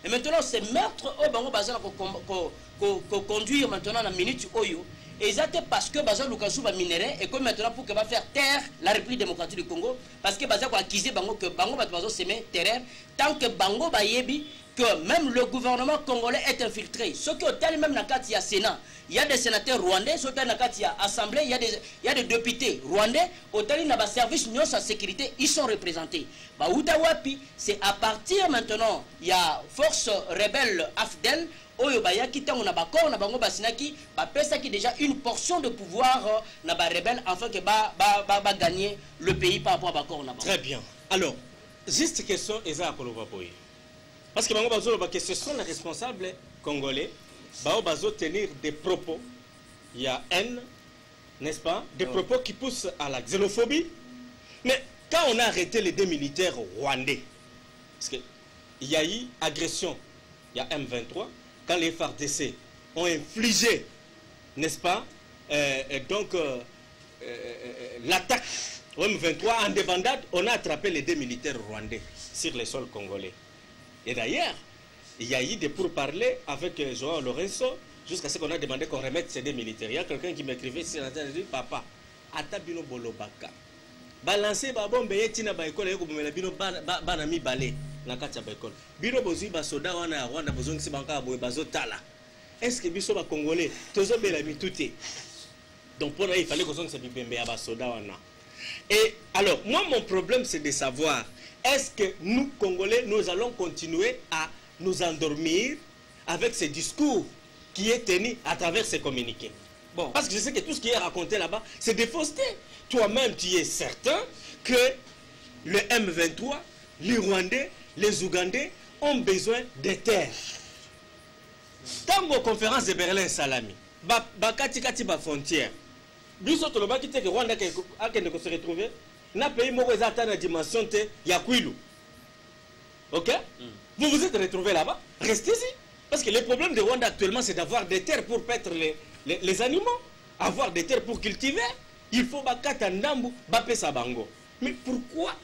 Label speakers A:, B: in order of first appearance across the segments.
A: Et maintenant, ces meurtres, bango bazana ko conduire maintenant la minute oyo. Et ça parce que bazan Lukasu va minérer et comme maintenant pour que va faire taire la République démocratique du Congo parce que bazan ko accuser bango que bango va semer terreur tant que bango ba yebi que même le gouvernement congolais est infiltré. Ce qui est même dans le Sénat, il y a des sénateurs rwandais, ce qui est dans l'Assemblée, il y a des députés rwandais, au dans le service de sécurité, ils sont représentés. C'est à partir maintenant, il y a force rebelle AFDEL, qui déjà une portion de pouvoir rebelle afin que va gagner le pays par rapport à Bakor.
B: Très bien. Alors, juste question, Eza Akolovapoye. Parce que ce sont les responsables congolais qui tenir des propos, il y a haine, n'est-ce pas, des propos qui poussent à la xénophobie. Mais quand on a arrêté les deux militaires rwandais, parce qu'il y a eu agression, il y a M23, quand les FARDC ont infligé, n'est-ce pas, l'attaque au M23 en débandade, on a attrapé les deux militaires rwandais sur les sols congolais. Et d'ailleurs, il y a eu des pourparlers avec Joao Lorenzo jusqu'à ce qu'on a demandé qu'on remette ces deux militaires. Il y a quelqu'un qui m'écrivait sur la télé, il dit papa, atabino bolobaka. Balancer ba bombe yetina ba école yeko bomela bino bana mi balé na kati ya ba école. Bino bozi ba soda wana ya Rwanda bozongi banka boye bazotala. Est-ce que biso ba congolais tozo bela mituté? Donc pour là il fallait qu'on songe ce bibembe ya ba soda wana. Et alors moi mon problème c'est de savoir est-ce que nous, Congolais, nous allons continuer à nous endormir avec ce discours qui est tenu à travers ces communiqués? Bon, parce que je sais que tout ce qui est raconté là-bas, c'est des faussetés. Toi-même, tu es certain que le M23, les Rwandais, les Ougandais ont besoin de terres. Dans vos conférences de Berlin, Salami, Bakati ba frontière, Biso Toloba qui était que Rwanda qui se retrouver. Na pays moko ezata na dimension te ya Kwilu. OK? Vous vous êtes retrouvés là-bas, restez-y. Parce que le problème de Rwanda actuellement, c'est d'avoir des terres pour paître les animaux, avoir des terres pour cultiver. Il faut bakata ndambu, bape sabango. Mais pourquoi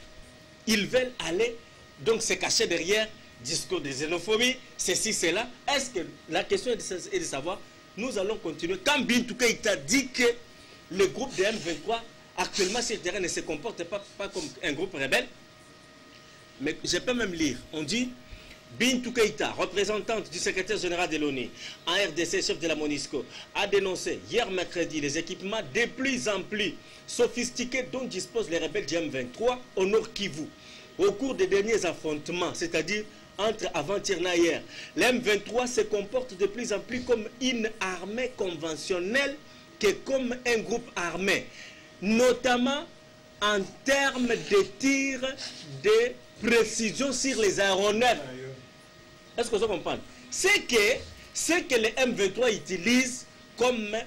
B: ils veulent aller donc se cacher derrière discours de xénophobie, ceci, cela? Est-ce que la question est de savoir, nous allons continuer. Quand Bintou Keïta dit que le groupe de M23 actuellement, sur le terrain ne se comporte pas comme un groupe rebelle. Mais je peux même lire. On dit, Bintou Keïta, représentante du secrétaire général de l'ONU, en RDC, chef de la MONUSCO, a dénoncé hier mercredi les équipements de plus en plus sophistiqués dont disposent les rebelles du M23 au Nord Kivu. Au cours des derniers affrontements, c'est-à-dire entre avant-hier et hier, le M23 se comporte de plus en plus comme une armée conventionnelle que comme un groupe armé, notamment en termes de tir de précision sur les aéronefs. Est-ce que vous comprenez? C'est que les M23 utilisent comme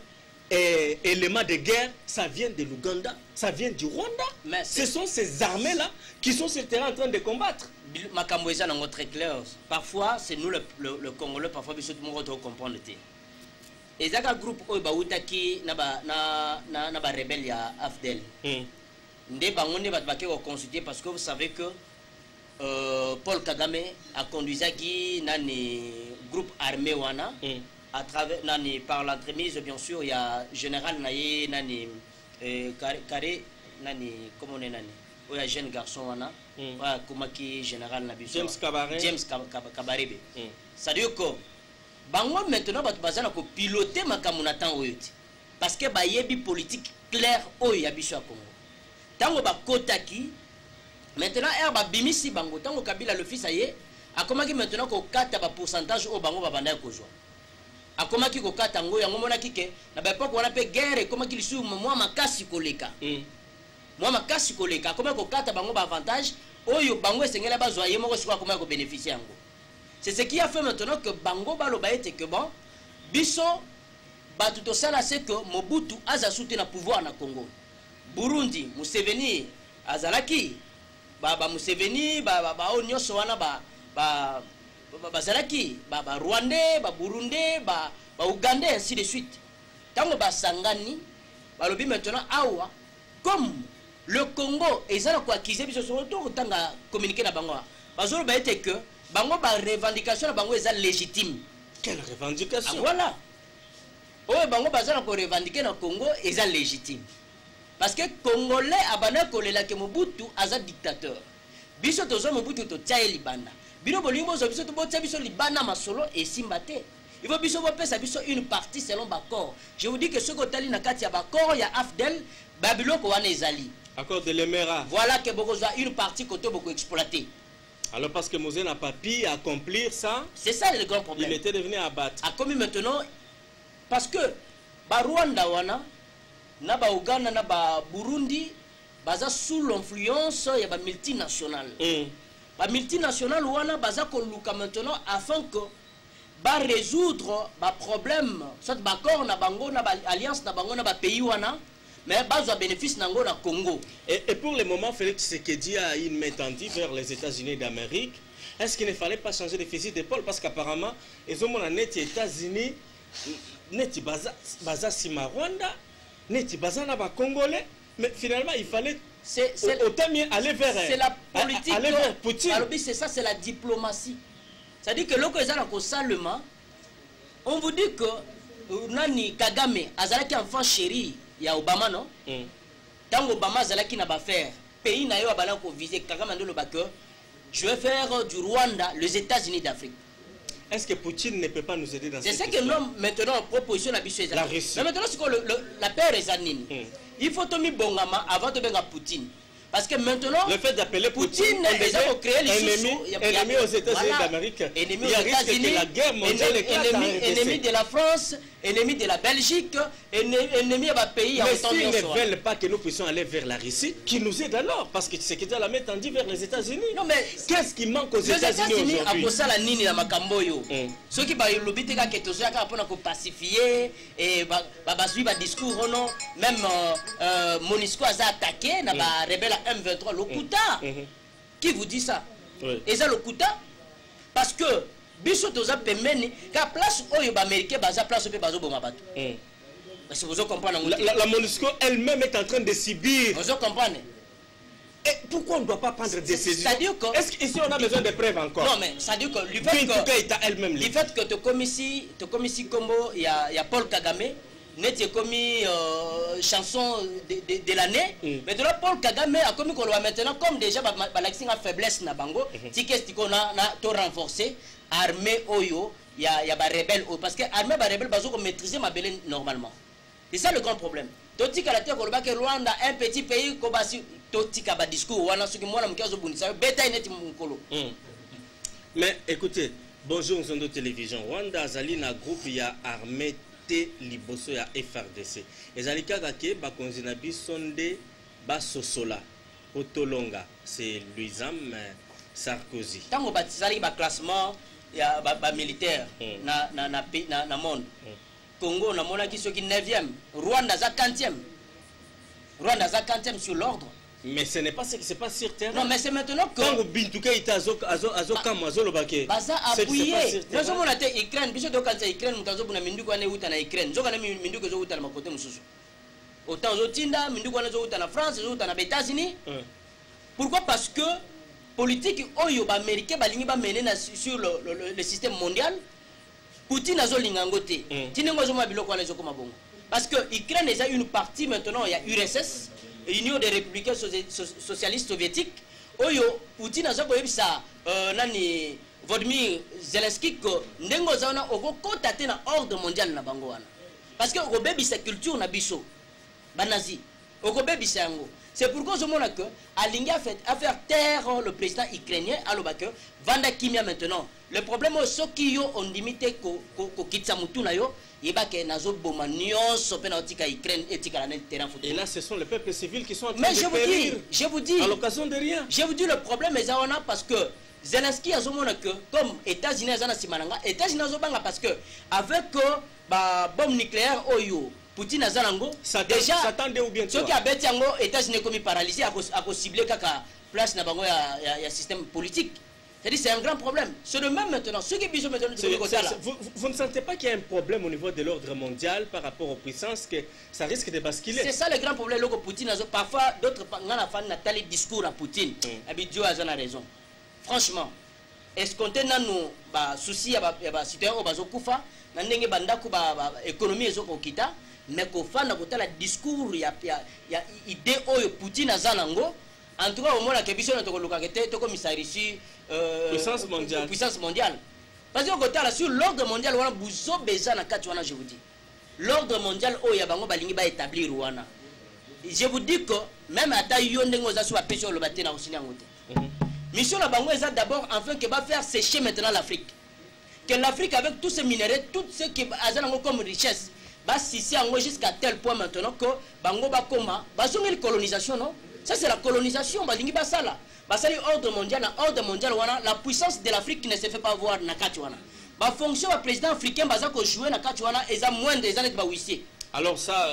B: élément de guerre, ça vient de l'Ouganda, ça vient du Rwanda. Mais ce sont ces armées-là qui sont sur le terrain en train de combattre.
A: Makamboisa n'est pas très clair. Parfois, c'est nous le Congolais, parfois, tout le monde doit comprendre. Et ça, le groupe qui na ba rebelle ya AFDEL. Ndé bangonde ba consulter parce que vous savez que Paul Kagame a conduit nani groupe armé wana à travers nani par l'entremise bien sûr il y a général naye nani carré nani comment on est nani il y a jeune garçon wana voilà comment qui général nabi
B: James
A: Kabarebe. Ça veut dire que bango maintenant bat bazana ko piloter makamuna tan oyoti parce que ba yebi politique claire oyo ya biso ya Congo tango ba kotaki maintenant ba bimisi bango tango Kabila le fils aye akomaki maintenant ko kata ba pourcentage o bango ba banda ko joa akomaki ko kata ngo yango mona kike na ba époque wana pe guerre komaki lisu moi makasi koleka moi makasi koleka akomaki ko kata bango ba avantage oyo bango esengela bazwa ye moko siko akomaki ko bénéficier yango. C'est ce qui a fait maintenant que Bango Baloba était que bon, Bisso, Batuto Sala, c'est que Mobutu a soutenu le pouvoir na Congo. Burundi, Museveni, Azalaki, Baba Museveni, Baba Onyo Soana, Baba Zalaki, Baba Rwandais, Baba Burundais, Baba Ougandais, ainsi de suite. Tango Basangani, Balobi maintenant, Awa, comme le Congo, et ça, quoi qu'ils aient, ils se sont communiqué na Bango. Bazolo ba était que bango ba revendication na bango eza légitime.
B: Quelle revendication?
A: Ah, voilà. Oyo bango bazana ko revendiquer na Congo eza légitime. Parce que Congolais abana kolela ke Mobutu aza dictateur. Biso tozo Mobutu to tsaye libanda. Bino bolingo zo biso to botsa biso libanda masolo et simbate. Il faut biso bopesa biso une partie selon Bakor. Je vous dis que ce côté na kati ya Bakor ya Afdel Babiloko wana ezali.
B: Accord de l'Emera.
A: Voilà que bokozwa une partie côté beaucoup exploité.
B: Alors parce que Mosé n'a pas pu accomplir ça.
A: C'est ça le grand problème.
B: Il était devenu abattre.
A: A commis maintenant parce que ba Rwanda wana na ba Uganda na ba Burundi baza sous l'influence ya ba multinationales. Ba multinationales wana baza ko luka maintenant afin que ba résoudre ba problème soit ba corps na bango na ba alliance na bango na ba pays wana mais bazo bénéfice nango na Congo.
B: Et pour le moment Félix Tshisekedi a une main tendue vers les États-Unis d'Amérique. Est-ce qu'il ne fallait pas changer de fusil d'épaule parce qu'apparemment ils ont net États-Unis neti baza sima Rwanda neti baza na ba Congolais mais finalement il fallait autant mieux aller vers
A: c'est la politique
B: aller vers Poutine.
A: Alors c'est ça, c'est la diplomatie. C'est-à-dire que lorsque ils ont salement on vous dit que nani Kagame azalaki enfant chéri ya Obama non tant Obama azalaki na ba faire pays na yo abana ko viser Kagame ndo le backer je vais faire du Rwanda les États-Unis d'Afrique.
B: Est-ce que Poutine ne peut pas nous aider dans cette
A: histoire? C'est ça que nous maintenant en proposition la
B: Russie.
A: Mais maintenant c'est que la paix est anine. Il faut tomber bongama avant de venir à Poutine. Parce que maintenant,
B: le fait d'appeler Poutine ennemi aux États-Unis d'Amérique,
A: ennemi aux États-Unis, ennemi de la France, ennemi de la Belgique, ennemi à pays.
B: Mais s'ils ne veulent pas que nous puissions aller vers la Russie, qui nous aide alors? Parce que c'est que la main tendue vers les États-Unis.
A: Non mais
B: qu'est-ce qui manque aux États-Unis aujourd'hui?
A: À cause la nini na makamboyo. Ceux qui ba lobité ka ketozo ka pour na ko pacifier et ba suivre ba discours non même Monisco a attaqué na ba rebelle M23 Lokuta. Qui vous dit ça? Et ça Lokuta parce que biso toza pemeni ka place oyo ba américain baza place pe bazo boma bato. Parce que vous comprenez
B: la Monisco elle-même est en train de subir.
A: Vous comprenez?
B: Et pourquoi on ne doit pas prendre des décisions? Est-ce qu'ici on a besoin de preuves encore?
A: Non mais ça dit que le fait que te commissi Combo il y a Paul Kagame n'était commis chanson de l'année. Maintenant Paul Kagame a commis qu'on maintenant comme déjà l'accent à faiblesse na bango ticket qu'on a tout renforcé armée oyo il y a ba rebelle parce que armée ba rebelle bazo maîtriser ma belle normalement. C'est ça le grand problème. Toti ka la terre que Rwanda un petit pays ko basi toti ka ba discours wana soki mwana mkiazo bunisa beta ineti mukolo.
B: Mais écoutez, bonjour Nzondo Télévision. Rwanda azali na groupe ya armée te liboso ya FRDC. Ezali kaka ke ba konzina bisonde ba sosola otolonga c'est Louisam Sarkozy.
A: Tango batizali ba classement ya ba militaire na monde. Congo na mona ki soki 9e, Rwanda za 40e. Rwanda za 40e sur l'ordre.
B: Mais ce n'est pas ce qui se passe sur terre.
A: Non mais c'est maintenant que
B: quand Bintuka ita azo kama azo lobake.
A: Baza appuyé. Nous sommes na te Ukraine, biso do kanza Ukraine mutazo buna minduko ane uta na Ukraine. Zoka na minduko zo uta na makote mususu. Autant zo tinda minduko ane zo uta na France, zo uta na États-Unis. Pourquoi? Parce que politique oyo ba américain balingi ba mener sur le système mondial. Poutine a zolingangote. Tinengo zo mabiloko ane zo koma bongo. Parce que Ukraine est une partie maintenant, il y a URSS, Union des républicains socialistes soviétiques. Oyo Poutine a zokoyebisa nani Volodymyr Zelensky ko ndengo zaona oko kotate na ordre mondial na bango wana. Parce que okobebisa culture na biso banazi. Okobebisa yango. C'est pourquoi je montre que Alingi a fait taire le président ukrainien à l'Obake. Vanda Kimia maintenant. Le problème est que ceux qui ont limité ko kitsamutu na yo, yebake nazo bomanion sopenatika Ukraine et tika la terrain foot.
B: Et là ce sont les peuples civils qui sont en train
A: mais
B: de périr.
A: Je vous dis à
B: l'occasion de rien.
A: Je vous dis le problème est ça parce que Zelensky a zomona que comme États-Unis azana simananga, États-Unis azobanga parce que avec ba bombe nucléaire oyo Poutine Azalango, déjà, ceux qui ont bêté yango, États-Unis comme paralysé, à ciblé kaka place na bango ya système politique. C'est-à-dire c'est un grand problème. C'est le même maintenant. Ceux qui bisous maintenant
B: vous ne sentez pas qu'il y a un problème au niveau de l'ordre mondial par rapport aux puissances que ça risque de basculer? C'est
A: ça le grand problème. Logo Poutine parfois d'autres n'ont pas natali discours à Poutine. Dieu a raison. Franchement, escompté nanu ba souci ya ba citoyen o bazokufa na ndenge bandako ba économie ezokokita mais kofanda kotala discours ya idée oyo Poutine azanango en tout cas au moins la question na tokoluka kete to commissaire ici puissance mondiale parce que kotala sur l'ordre mondial wana buzo beza na kati wana je vous dis l'ordre mondial oyo ya bango balingi ba établir wana je vous dis que même ata yo ndenge oza so apesho lo batena osini ngote mission la bango eza d'abord enfin que va faire sécher maintenant l'Afrique que l'Afrique avec tous ces minéraux tout ce qui azanango comme richesse bah si c'est jusqu'à tel point maintenant que bango bakoma bazongi la colonisation non ça c'est la colonisation balingi basala basali ordre mondial wana la puissance de l'Afrique ne se fait pas voir na kati wana ba fonction ba président africain baza ko jouer na kati wana eza moins des années ba huissier. Alors ça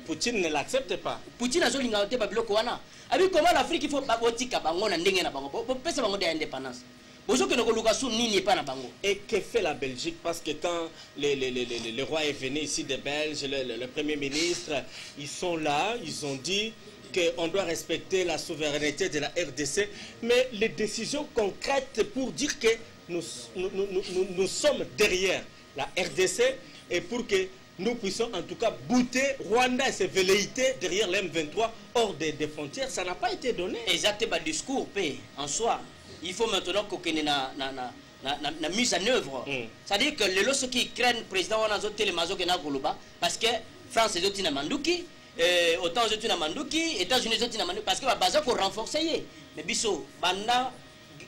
A: Poutine ne l'accepte pas. Poutine a zolinga te ba biloko wana abi comment l'Afrique il faut ba botika bango na ndenge na bango bo pesa bango de indépendance.
B: Et que fait la Belgique? Parce que quand le roi est venu ici des Belges, le Premier ministre, ils sont là, ils ont dit qu'on doit respecter la souveraineté de la RDC, mais les décisions concrètes pour dire que nous sommes derrière la RDC et pour que nous puissions en tout cas bouter Rwanda et ses velléités derrière l'M23 hors des frontières, ça n'a pas été donné.
A: Exactement, discours paix en soi. Il faut maintenant qu'on ait la mise en œuvre. C'est-à-dire que les ceux qui craignent le président parce que France est aussi Mandouki, autant aux Mandouki, États-Unis aussi Mandouki, parce que la pour renforcer. Mais biso, banda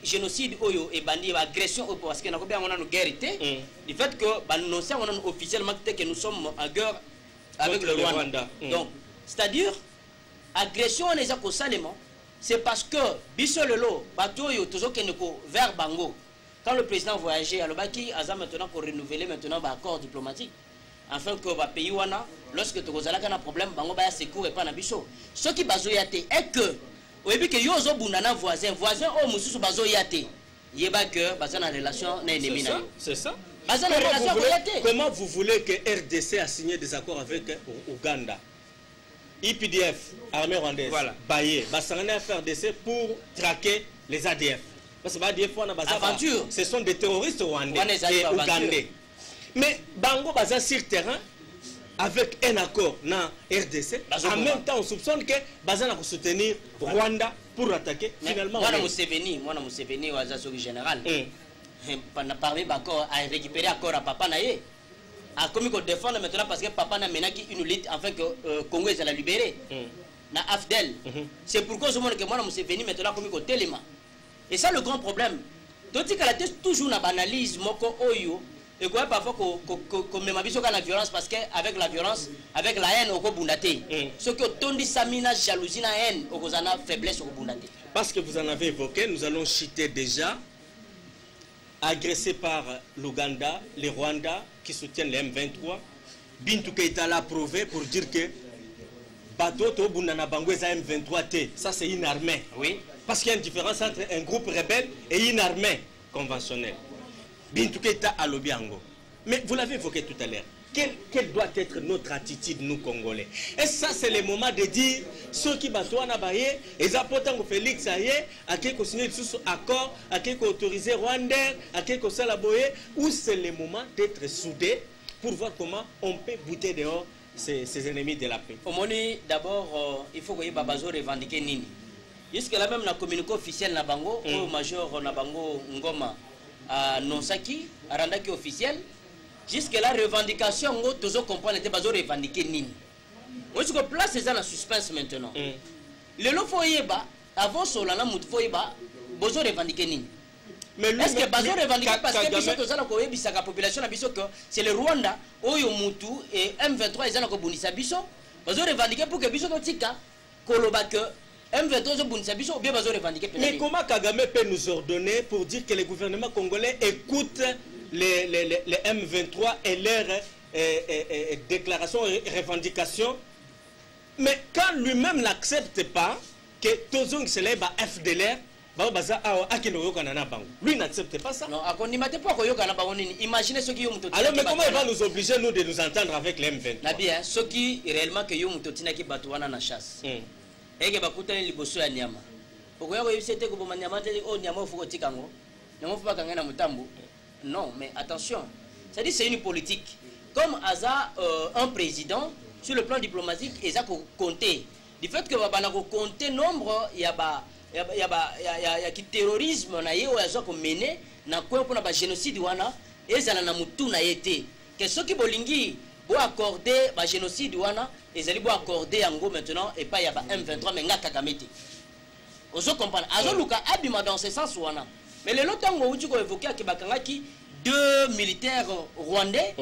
A: génocide et bandi agression parce que nous avons une guerre. Du fait que nous sommes officiellement que nous sommes en guerre avec le Rwanda. Donc, c'est-à-dire agression on les a salement. C'est parce que Bissololo, Batoyo, toujours vers Bango, quand le président voyageait à l'Obaki, Aza maintenant pour renouveler maintenant l'accord diplomatique, afin que le pays wana, lorsque tu as un problème, Bango va secours et pas na Bisso. Ce qui bazoyate est que, au début que yozo bunana voisin au mususu bazoyate, yeba que bazana relation n'est ennemi.
B: C'est ça.
A: Comment
B: vous voulez que RDC a signé des accords avec Ouganda? IPDF, armée rwandaise, voilà. Baye, Bassangana FRDC pour traquer les ADF. Parce que ADF, aventure. Ce sont des terroristes rwandais et ougandais. Mais Bango Baza sur terrain, avec un accord dans RDC, en même temps on soupçonne que Bazana va soutenir Rwanda pour attaquer finalement.
A: Moi, Museveni, Wazazogi général, pendant parler d'accord à récupérer accord à Papa Naye. A commis qu'on défend maintenant parce que papa n'a mené une lutte afin que Congo est la libérer. Na Afdel. C'est pourquoi je me dis que moi, je suis venu maintenant comme un téléma. Et ça, le grand problème. Donc, il y a toujours une analyse, moko oyo, et quoi parfois qu'on me m'abuse la violence parce qu'avec la violence, avec la haine, on peut bundater. Ce que ton dit samina jalousie, la haine, on a faiblesse, on peut bundater.
B: Parce que vous en avez évoqué, nous allons citer déjà. Agressé par l'Ouganda, les Rwandais qui soutiennent les M23, Bintou Keïta l'a prouvé pour dire que Bato Tobunana Bangweza M23T, ça c'est une armée.
A: Oui.
B: Parce qu'il y a une différence entre un groupe rebelle et une armée conventionnelle. Bintou Keïta a l'Obiango. Mais vous l'avez évoqué tout à l'heure. Quelle doit être notre attitude, nous Congolais? Et ça, c'est le moment de dire ceux qui battent en abaye, et zapotant Félix Aye, à qui qu'on signe sous accord, à qui qu'on autorise Rwandais, à qui qu'on salaboye, où c'est le moment d'être soudés pour voir comment on peut bouter dehors ces ennemis de la paix.
A: Au moment d'abord, il faut que les Babazo revendiquent Nini. Jusque-là, même la communiqué officielle Nabango, au major Nabango Ngoma, à Nonsaki, à Randaki officiel. Jusque la revendication, on doit comprendre que les revendiquer nini. On se place ça en suspense maintenant. Le lot foyeba avant solana mut foyeba, besoin revendiquer nini. Mais est-ce que besoin revendiquer parce que biso to zana ko yebisa ka population na biso que c'est le Rwanda oyo mutu et M23 ezana ko bunisa biso, besoin revendiquer pour que biso to tika koloba que M23 zo bunisa biso ou bien besoin revendiquer.
B: Mais comment Kagame peut nous ordonner pour dire que le gouvernement congolais écoute les M23 et leurs déclarations et revendications, mais quand lui-même n'accepte pas que Tozong se lève à FDLR, lui n'accepte pas ça.
A: Non, imaginez ce qui ont.
B: Alors, mais comment il va nous obliger, nous, de nous entendre avec les M23?
A: Bien, ce qui réellement que ont totina qui batouana na chasse. Et que bakutani liboso ya nyama. Pourquoi vous savez que vous nyama te o nyama fuko tikango? Non, mais attention. C'est-à-dire c'est une politique. Comme Aza, un président, sur le plan diplomatique, il a compté. Du fait que on a compté nombre, il y a qui terrorisme, on a mené, na quoi pour na génocide wana, et ça na mutu na été. Que ceux qui bolingi bo accorder ba génocide wana, ils allaient bo accorder en gros maintenant et pas il y a M23 mais ngaka kameti. On se comprend. Azo luka abima dans ce sens wana. Mais le longtemps où tu as évoqué que bakangaki deux militaires rwandais,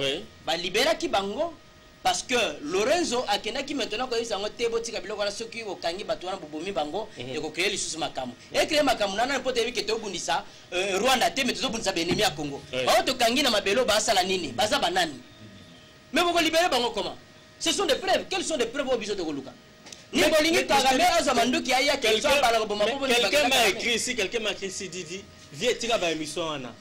A: ba libéra ki bango. Parce que Lorenzo Akenaki maintenant quand ils ont été botti kabilo voilà ceux qui au kangi batouana bobomi bango et ko créer les sous makamu et créer makamu nana n'importe qui était au bundisa Rwanda te mais toujours bundisa benemi à Congo ba to kangi na mabelo ba sala nini baza banani mais vous libérer bango comment ce sont des preuves quelles sont les preuves au biso de Koluka ni bolingi Kagame azamando qui aya quelqu'un
B: m'a écrit ici quelqu'un m'a écrit ici Didi vie tira ba émission ana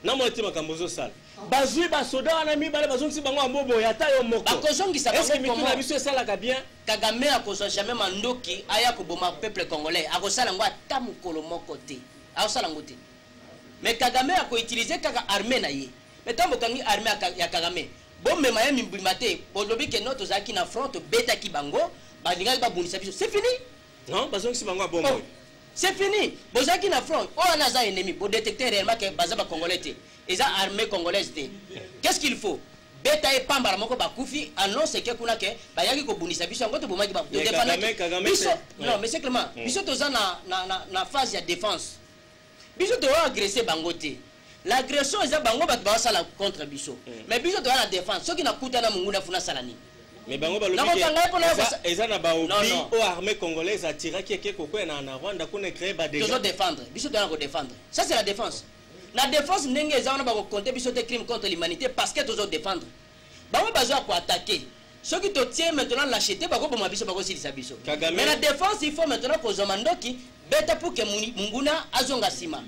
B: na mo ti makambozo sala bazui ba soda wana mi bale bazongi bango ambobo ya tayo moko
A: bakozongi sa
B: est-ce que mituna biso sala ka bien
A: Kagame akozo jamais mandoki aya ko boma peuple congolais akosala ngo atamukolo moko te akosala ngo te mais Kagame ako utiliser kaka armée na ye mais tambo kangi armée ya Kagame bombe maye mimbimate bolobi ke notre zaki na front beta ki bango ba linga ba bunisa biso c'est fini
B: non bazongi bango abombo
A: c'est fini bozaki na front on a za ennemi pour détecter réellement que bazaba congolais te et armée congolaise. Qu'est-ce qu'il faut? Beta et Pamba moko bakufi annonce que kuna ke bayaki ko bunisa biso ngoto bomaki ba de non mais c'est clairement biso toza na phase de défense biso to agresser bangote l'agression eza bango bat ba sala contre biso mais biso to na défense ceux qui na kuta na munguna funa sala ni
B: mais bango balobi eza na ba obi o armée congolaise atira qui ke ko na Rwanda kuna créer ba déjà
A: toujours défendre biso to na ko défendre ça c'est la défense. La défense n'est pas compter des crimes contre l'humanité parce que toujours défendre. Bah on besoin pour attaquer. Ceux qui te tiennent maintenant l'acheter, bah comment ma biso bah aussi les abisso. Mais la défense il faut maintenant que Zomando qui bête pour que Munguna azonga sima.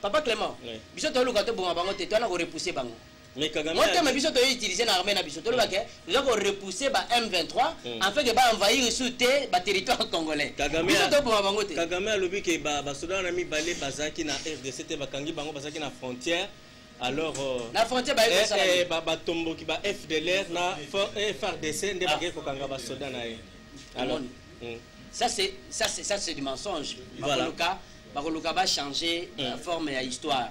A: Papa Clément. Biso to luka to bon bango te to na ko repousser bango.
B: Mais Kagame
A: moi te biso to utiliser na armée na biso to luka ke nous avons repousser ba M23 en fait que ba envahir sur te ba territoire congolais. Biso to bon bango te.
B: Kagame a lobi ke ba soda na mi balé bazaki na RDC te bakangi bango bazaki na frontière alors
A: la frontière
B: ba tombo ki ba FDLR na FARDC nde ba ko kanga ba soda na ye. Alors
A: ça c'est du mensonge. Voilà. Bakoluka va changer la forme et l'histoire.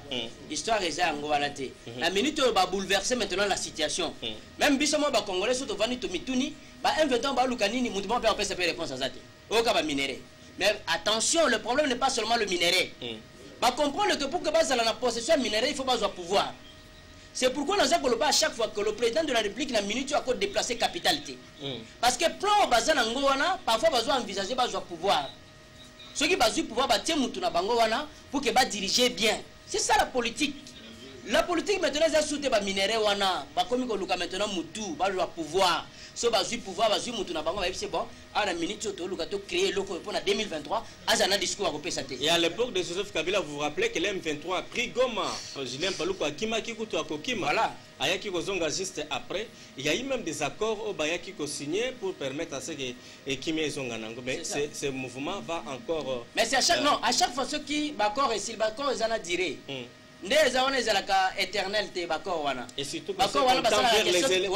A: L'histoire est en Goalate. La minute va bouleverser maintenant la situation. Même Bissoma va Congolais surtout Vani Tomituni, va inventant ba Lukanini, Moutouma peut faire réponse à ça. Au cas minerai. Mais attention, le problème n'est pas seulement le minerai. Va comprendre que pour que base la possession minerai, il faut pas avoir pouvoir. C'est pourquoi nous avons à chaque fois que le président de la République n'a minute à cause déplacer capitalité. Parce que plan bazan Angoana, parfois besoin envisager besoin pouvoir. Ceux qui ont pouvoir bâtir Moutouna Bangowana pour que diriger bien. C'est ça la politique. La politique maintenant, c'est soutenu par minerai wana, par comme que maintenant Moutou, par le pouvoir. So bazu pouvoir, bazu Moutouna Bango, c'est bon. À la minute, tu as créé le pour 2023, à un discours à repérer. Et
B: à l'époque de Joseph Kabila, vous vous rappelez que l'M23 a pris Goma, Julien Palouko, Akima Kikutu à Kokima. Voilà. Ayaki Kozonga juste après, il y a eu même des accords au Bayaki ko signé pour permettre à ce que Kimi Zonganango. Mais ce mouvement va encore.
A: Mais c'est à chaque non, à chaque fois ceux qui d'accord et s'il d'accord ils en a diré. Les éternels wana.
B: Et surtout parce que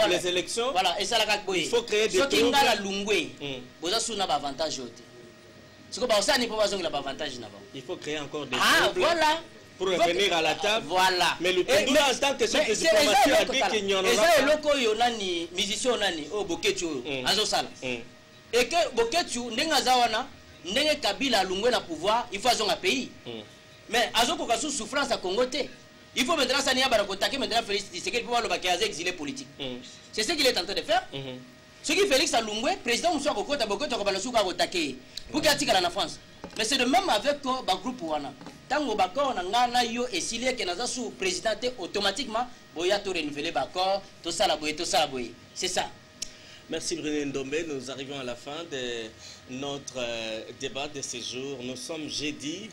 B: les élections,
A: voilà, et ça la
B: il faut créer des
A: trucs. La lungwe, vous avez un avantage. Ce que ça n'est pas avantage.
B: Il faut créer encore des
A: troubles. Voilà.
B: Pour revenir à la table.
A: Voilà.
B: Mais le Tundura en tant que chef de diplomatie a dit qu'il n'y en aura pas.
A: Et ça, loko yonani, musicien nani, au Boketu, azosala. Et que Boketu, n'enga zawana, n'enga Kabila lungwe na pouvoir, il faut avoir un pays. Mais Azoko Kassou souffrance à Congo. Il faut maintenant s'en aller attaquer maintenant Félix Tshisekedi pour le exilé politique. C'est ce qu'il est en train de faire. Ce qui Félix Alungwe, président Moussa Kokota Bokoto Kobalasuka a attaqué pour qu'il y ait la France. Mais c'est de même avec le groupe Wana. Tant que Bakor n'a yo et s'il est que nous sous présidenté automatiquement, Boya to renouveler Bakor, tout ça la boye, tout ça la boye. C'est ça.
B: Merci Bruno Ndombe. Nous arrivons à la fin de notre débat de ce jour. Nous sommes jeudi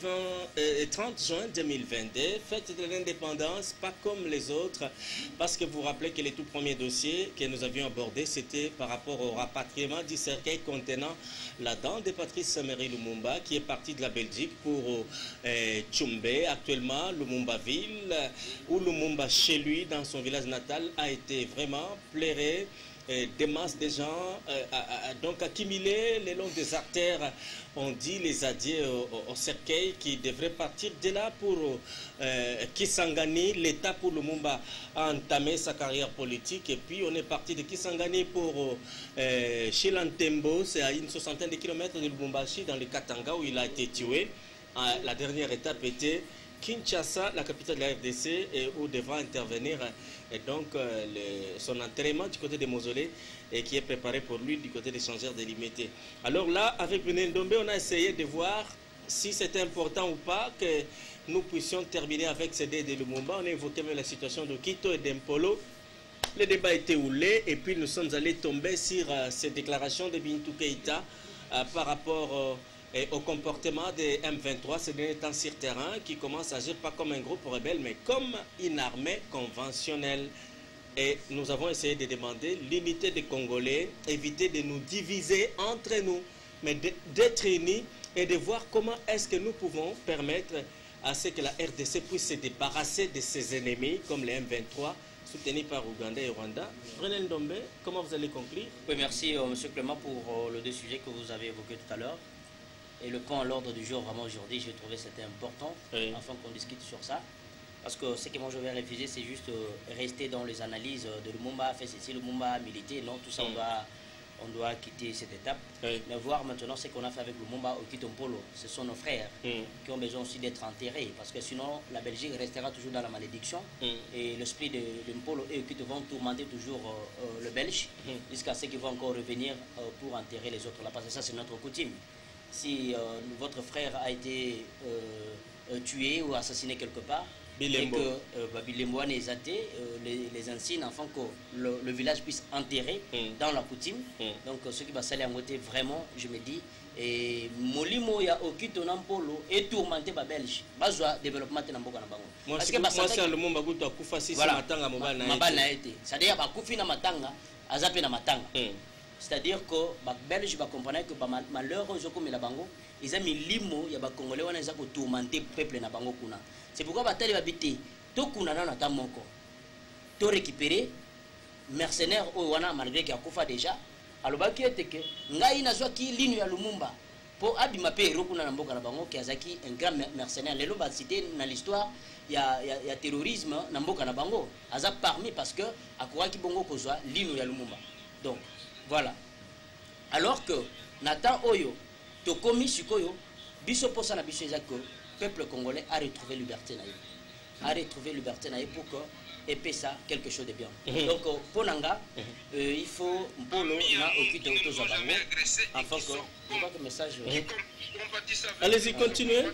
B: 30 juin 2022, fête de l'indépendance, pas comme les autres, parce que vous rappelez que les tout premiers dossiers que nous avions abordés, c'était par rapport au rapatriement du cercueil contenant la dent de Patrice Emery Lumumba, qui est parti de la Belgique pour Tchumbe. Actuellement, Lumumba-Ville, ou Lumumba chez lui, dans son village natal, a été vraiment pleuré. Des masses de gens donc accumulés le long des artères, on dit les adieux au cercueil qui devrait partir de là pour Kisangani. L'État pour Lumumba a entamé sa carrière politique et puis on est parti de Kisangani pour Chilantembo, c'est à une soixantaine de kilomètres de Lubumbashi dans le Katanga où il a été tué. La dernière étape était Kinshasa, la capitale de la RDC, et où devra intervenir donc son enterrement du côté des mausolées et qui est préparé pour lui du côté des changeurs délimités. Alors là, avec Bruno Ndombe, on a essayé de voir si c'était important ou pas que nous puissions terminer avec ce dé de Lumumba. On a évoqué même la situation de Quito et d'Empolo. Le débat était houlé et puis nous sommes allés tomber sur ces déclarations de Bintou Keïta par rapport au comportement des M23 ces derniers temps sur terrain, qui commence à agir pas comme un groupe rebelle mais comme une armée conventionnelle. Et nous avons essayé de demander l'unité des Congolais, éviter de nous diviser entre nous, mais d'être unis et de voir comment est-ce que nous pouvons permettre à ce que la RDC puisse se débarrasser de ses ennemis comme les M23 soutenus par Ouganda et Rwanda. Bruno Ndombe, comment vous allez conclure?
A: Oui, merci M. Clément pour les deux sujets que vous avez évoqués tout à l'heure. Et le point à l'ordre du jour, vraiment aujourd'hui, j'ai trouvé que c'était important, oui, afin qu'on discute sur ça. Parce que ce que moi je vais refuser, c'est juste rester dans les analyses de Lumumba, fait ceci, Lumumba, militer. Non, tout ça, on doit quitter cette étape. Oui. Mais voir maintenant ce qu'on a fait avec Lumumba au Kitompolo. Ce sont nos frères qui ont besoin aussi d'être enterrés. Parce que sinon, la Belgique restera toujours dans la malédiction. Et l'esprit de Mpolo et qui vont tourmenter toujours le Belge, jusqu'à ce qu'ils vont encore revenir pour enterrer les autres là. Parce que ça, c'est notre coutume. Si votre frère a été tué ou assassiné quelque part, Bilembo. Et que Bilembo les athées, les insignes, afin que le village puisse enterrer dans la coutume. Donc ce qui va s'aller en côté, vraiment, je me dis, et Molimo ya Okito Nampolo et tourmenté par Belge. Bazwa développement de Namboka Nambango.
B: Moi, c'est le monde où tu as coupé si matanga
A: mobile. C'est-à-dire que Koufi na matanga, Azapé na matanga. C'est-à-dire que les Belges comprennent que malheur comme la bango, ils ont mis limo, il y a des Congolais qui ont tourmenté le peuple na bango kuna. C'est pourquoi les habiter tout kuna na tamoko. Tout récupérer mercenaires au wana malgré qu'il y a kufa déjà. Alors baki était que ngai na zwa ki ligne ya Lumumba pour abima pe rokuna na mboka na bango qui azaki un grand mercenaire. Les loba cité dans l'histoire il y a terrorisme na mboka na bango. Aza parmi parce que akoura ki bongo kozwa ligne ya Lumumba. Donc voilà. Alors que Nathan Oyo, Tokomi Sukoyo, Biso Posana Biso Ezako, peuple congolais a retrouvé liberté naïe. A retrouvé liberté naïe pour que épée ça quelque chose de bien. Donc pour Nanga, il faut Mpolo na Okito Otozabango afin que je vois que message.
B: Allez-y, continuez.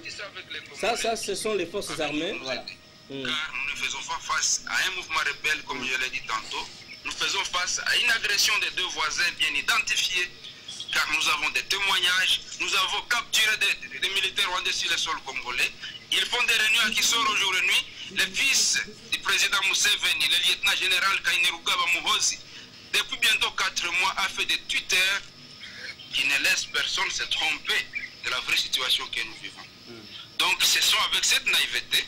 B: Ça, ce sont les forces armées.
C: Voilà. Car nous ne faisons pas face à un mouvement rebelle comme je l'ai dit tantôt. Nous faisons face à une agression des deux voisins bien identifiés, car nous avons des témoignages, nous avons capturé des militaires rwandais sur le sol congolais. Ils font des réunions qui sortent au jour et nuit. Le fils du président Museveni, le lieutenant général Kainerugaba Muhozi, depuis bientôt 4 mois, a fait des Twitter qui ne laissent personne se tromper de la vraie situation que nous vivons. Donc ce sont avec cette naïveté,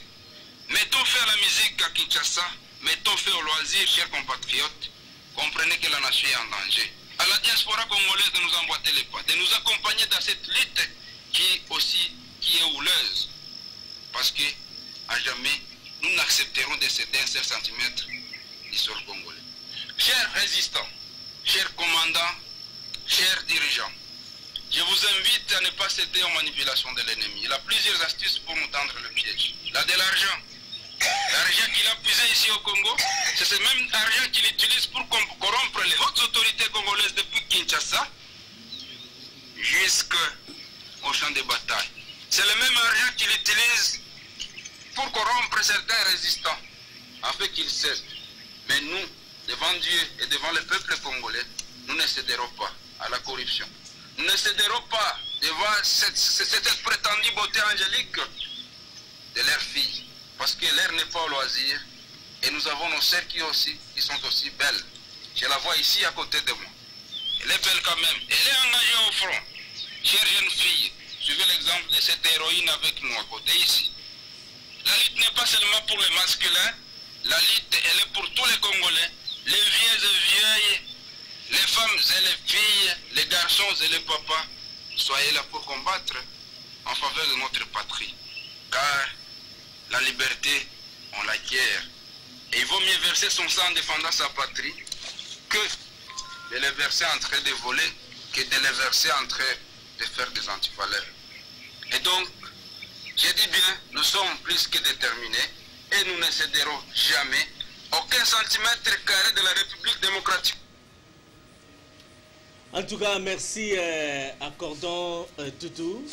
C: mettons faire la musique à Kinshasa, mettons fait au loisir, chers compatriotes, comprenez que la nation est en danger. À la diaspora congolaise de nous emboîter les pas, de nous accompagner dans cette lutte qui est houleuse. Parce que, à jamais, nous n'accepterons de céder un seul centimètre du sol congolais. Chers résistants, chers commandants, chers dirigeants, je vous invite à ne pas céder aux manipulations de l'ennemi. Il a plusieurs astuces pour nous tendre le piège. Il a de l'argent. L'argent qu'il a puisé ici au Congo, c'est ce même argent qu'il utilise pour corrompre les hautes autorités congolaises depuis Kinshasa jusqu'au champ de bataille. C'est le même argent qu'il utilise pour corrompre certains résistants afin qu'ils cèdent. Mais nous, devant Dieu et devant le peuple congolais, nous ne céderons pas à la corruption. Nous ne céderons pas devant cette prétendue beauté angélique de leurs filles, parce que l'air n'est pas au loisir, et nous avons nos sœurs qui sont aussi belles. Je la vois ici à côté de moi. Elle est belle quand même. Elle est engagée au front. Chère jeune fille, suivez l'exemple de cette héroïne avec nous à côté ici. La lutte n'est pas seulement pour les masculins, la lutte elle est pour tous les Congolais, les vieux et vieilles, les femmes et les filles, les garçons et les papas. Soyez là pour combattre en faveur de notre patrie. Car la liberté, on l'acquiert. Et il vaut mieux verser son sang en défendant sa patrie que de les verser en train de voler, que de les verser en train de faire des antivaleurs. Et donc, je dis bien, nous sommes plus que déterminés et nous ne céderons jamais aucun centimètre carré de la République démocratique.
B: En tout cas, merci accordons Toutou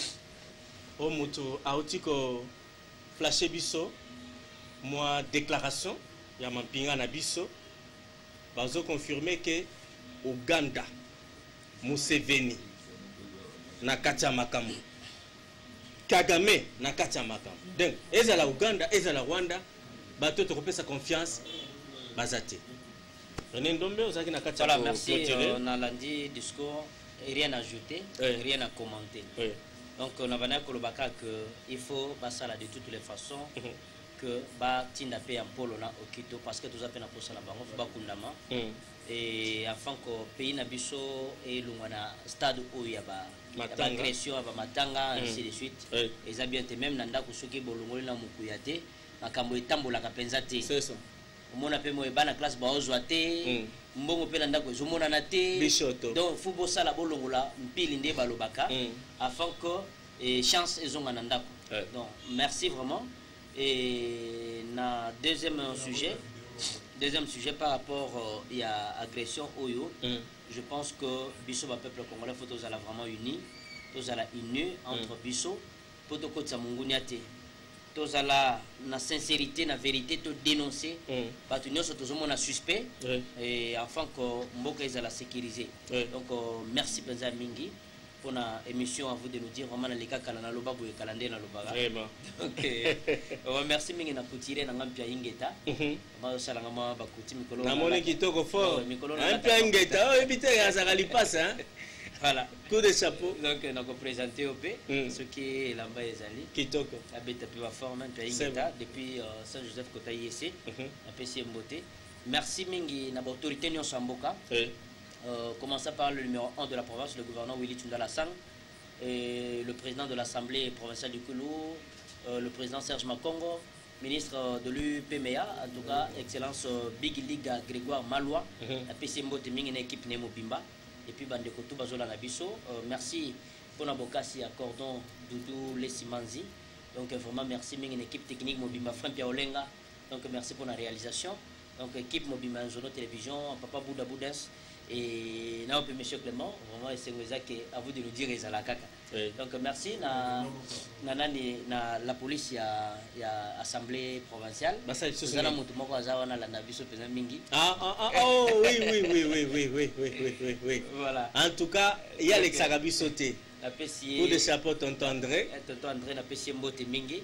B: au Moutou Aotiko Flashe Bisso, moi déclaration, Yamampinga na Bisso, bazo confirmer que Uganda, Museveni, Nakacha Makamu, Kagame, Nakacha Makamu. Donc, ezala Uganda, ezala Rwanda, bato te sa confiance, bazate. René Ndombe,
A: voilà, merci. On a lundi discours, rien à ajouter, rien à commenter. Donc, on a venu à qu'il faut passer de toutes les façons que Tinda paye un polo au Quito parce que tout ça peine à poser la banque, il faut pas kundama. Et afin que le pays n'abisso et le stade où il y a l'agression, matanga, ainsi de suite. Et ça bien même nanda kusuki bolongoli na mukuyate, makambo etambola kapenzate. C'est ça. Mona pe moyeba na classe ba ozwate, mbongo pe nanda ko zomona na te. Donc football sala bolongola mpili nde balobaka afin que chance ezonga na ndako. Donc merci vraiment. Et na deuxième sujet par rapport à agression Oyo, je pense que biso ba peuple congolais faut tous aller vraiment unis, tous aller unis entre biso pour to kotsa munguniate. Tous aller na sincérité, na vérité, to dénoncer parce que nous sommes tous suspect et afin que mboka ezala sécuriser. Donc merci Benza Mingi pour la émission, à vous de nous dire vraiment les cas kalana loba boye kalande na loba. Vraiment. OK. Merci mingi na kutire na ngampia ingeta. Ma sala ngama bakuti mikolo. Na moni kitoko fort. Ngampia ingeta, oh ebite ya zakali passe hein. Voilà. Coup de chapeau. Donc on a présenté OP ce qui est là-bas ezali. Kitoko. Abeta pe ba forme ngampia ingeta depuis Saint-Joseph Kota IEC. Na PC Mbote. Merci mingi na autorité nyonso mboka. Commençant par le numéro 1 de la province, le gouverneur Willy Tundala Sang, et le président de l'Assemblée provinciale du Koulou, le président Serge Makongo, ministre de l'UPMEA, en tout cas, Excellence Big League Grégoire Malois, la PC Mbote Ming, une équipe Nemo Bimba, et puis Bandeko Toubazola Nabiso. Merci pour Nabokasi à Cordon Doudou Lesimanzi. Donc vraiment merci Ming, une équipe technique Mobimba Frempia Olenga. Donc merci pour la réalisation. Donc équipe Mobimba Zono Télévision, Papa Bouda Boudens. Et là, monsieur Clément, vraiment, c'est à vous de nous dire les alakaka. Donc, merci. Na la police, il y a assemblée provinciale.
B: Oh, oui. Voilà. En tout cas, il y a l'exagabi sauté. Coup de chapeau, tonton André.
A: Tonton André, na PC Mbote Mingi.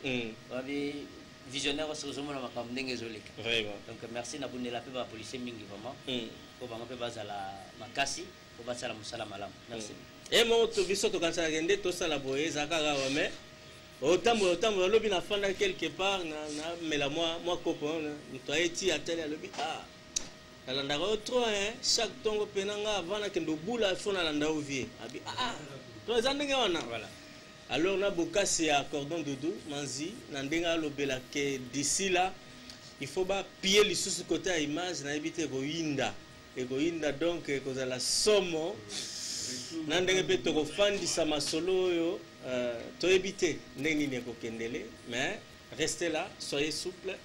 A: Visionnaire aussi vraiment. Donc merci na bonne la paix ba policier mingi vraiment. Pour ba paix baza la makasi, pour ba sala musala malam. Merci.
B: Et moi to biso to kansa gende to sala boye zakara mais autant lobi na fanda quelque part na mela moi copain to eti ateli lobi alanda ko trop hein chaque tongo penanga avant na kendo bula fona landa ovie abi to zandenge wana voilà. Alors, on a beaucoup à Cordon Doudou, Manzi, Nandenga Lobela, que d'ici là, il faut pas piller les sous côté à image, n'a évité Goinda. Et Goinda, donc, que la somme, Nandenga peut fan di sama solo, to éviter, n'est pas kendele, mais restez là, soyez souple,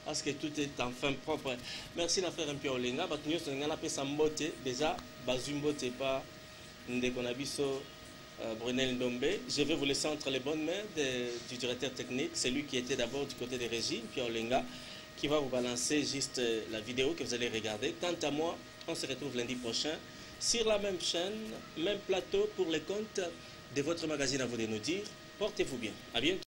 B: parce que tout est enfin propre. Merci d'affaire un peu au Lenga, parce que nous avons fait Sambote, déjà, Bazumbote, pas Ndekonabiso. Brunel Ndombe, je vais vous laisser entre les bonnes mains du directeur technique, c'est lui qui était d'abord du côté des régies, Pierre Olenga, qui va vous balancer juste la vidéo que vous allez regarder. Quant à moi, on se retrouve lundi prochain. sur la même chaîne, même plateau pour les comptes de votre magazine à vous de nous dire. Portez-vous bien. À bientôt.